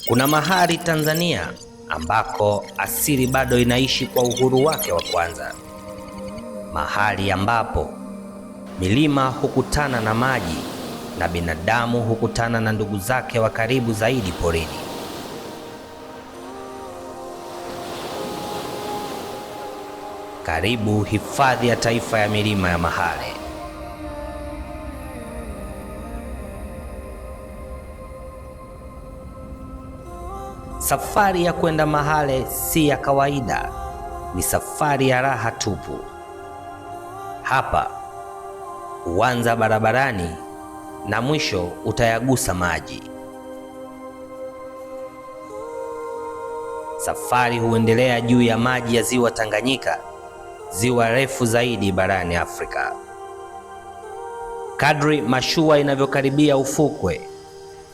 Kuna mahali Tanzania ambako asili bado inaishi kwa uhuru wake wa kwanza, mahali ambapo milima hukutana na maji na binadamu hukutana na ndugu zake wa karibu zaidi porini. Karibu hifadhi ya taifa ya milima ya Mahale. Safari ya kwenda Mahale si ya kawaida, ni safari ya raha tupu. Hapa huanza barabarani na mwisho utayagusa maji. Safari huendelea juu ya maji ya ziwa Tanganyika, ziwa refu zaidi barani Afrika. Kadri mashua inavyokaribia ufukwe,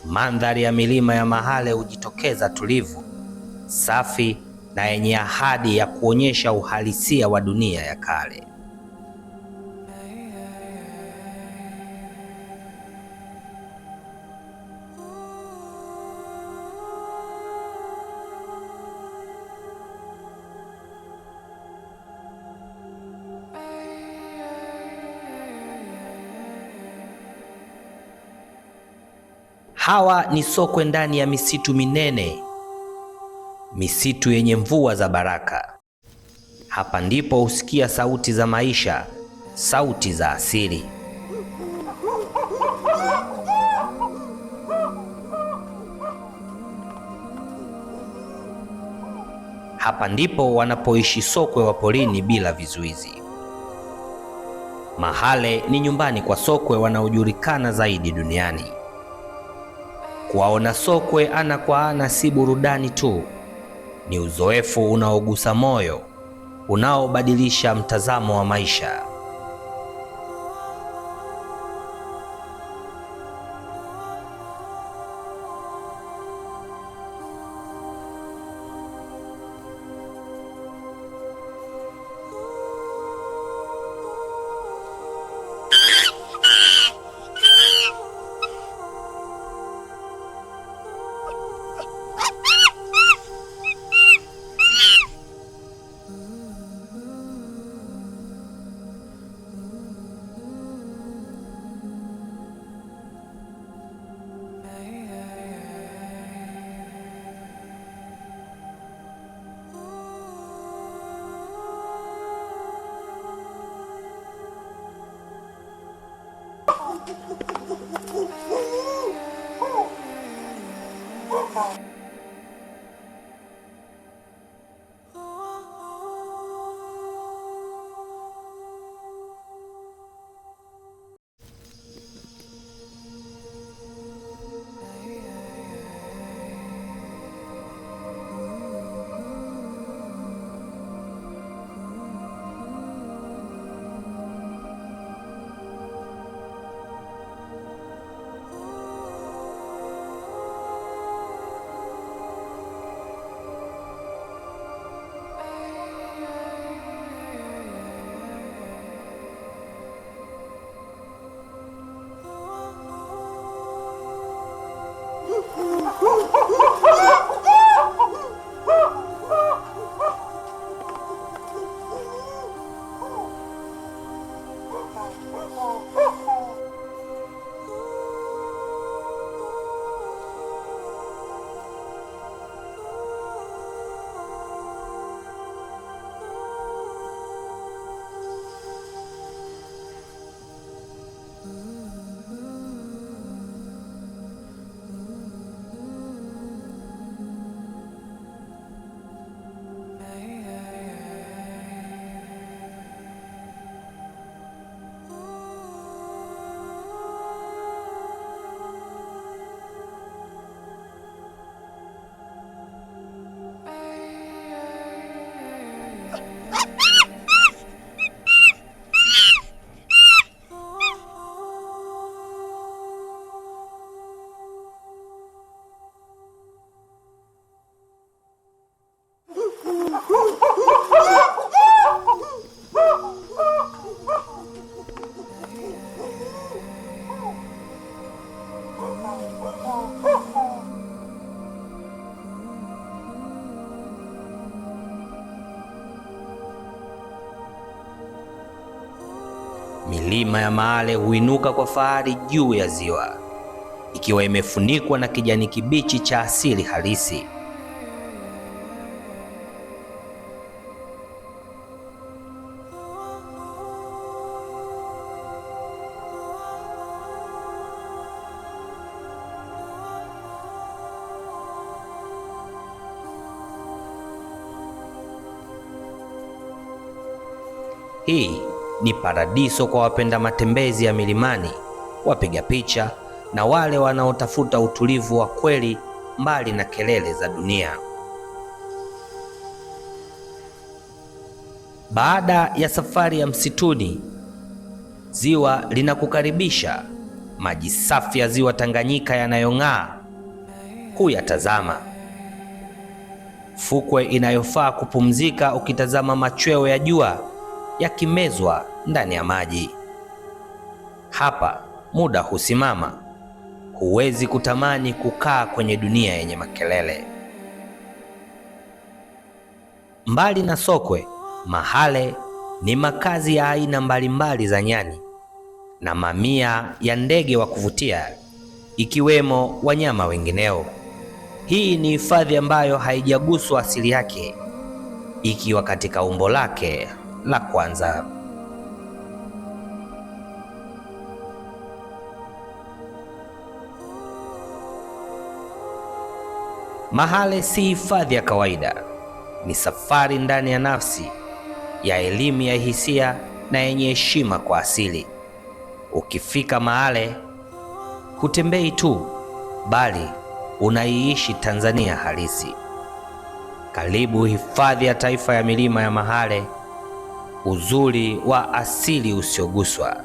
mandhari ya milima ya Mahale hujitokeza tulivu, safi na yenye ahadi ya kuonyesha uhalisia wa dunia ya kale. Hawa ni sokwe ndani ya misitu minene, misitu yenye mvua za baraka. Hapa ndipo husikia sauti za maisha, sauti za asili. Hapa ndipo wanapoishi sokwe wa porini bila vizuizi. Mahale ni nyumbani kwa sokwe wanaojulikana zaidi duniani. Kuwaona sokwe ana kwa ana si burudani tu, ni uzoefu unaogusa moyo, unaobadilisha mtazamo wa maisha. Milima ya Mahale huinuka kwa fahari juu ya ziwa, ikiwa imefunikwa na kijani kibichi cha asili halisi. Hii ni paradiso kwa wapenda matembezi ya milimani, wapiga picha na wale wanaotafuta utulivu wa kweli mbali na kelele za dunia. Baada ya safari ya msituni, ziwa linakukaribisha. Maji safi ya ziwa Tanganyika yanayong'aa huyatazama. Fukwe inayofaa kupumzika ukitazama machweo ya jua yakimezwa ndani ya maji. Hapa muda husimama, huwezi kutamani kukaa kwenye dunia yenye makelele. Mbali na sokwe, Mahale ni makazi ya aina mbalimbali za nyani na mamia ya ndege wa kuvutia, ikiwemo wanyama wengineo. Hii ni hifadhi ambayo haijaguswa asili yake, ikiwa katika umbo lake la kwanza. Mahale si hifadhi ya kawaida, ni safari ndani ya nafsi, ya elimu ya hisia na yenye heshima kwa asili. Ukifika Mahale, hutembei tu, bali unaiishi Tanzania halisi. Karibu hifadhi ya taifa ya milima ya Mahale, uzuri wa asili usioguswa.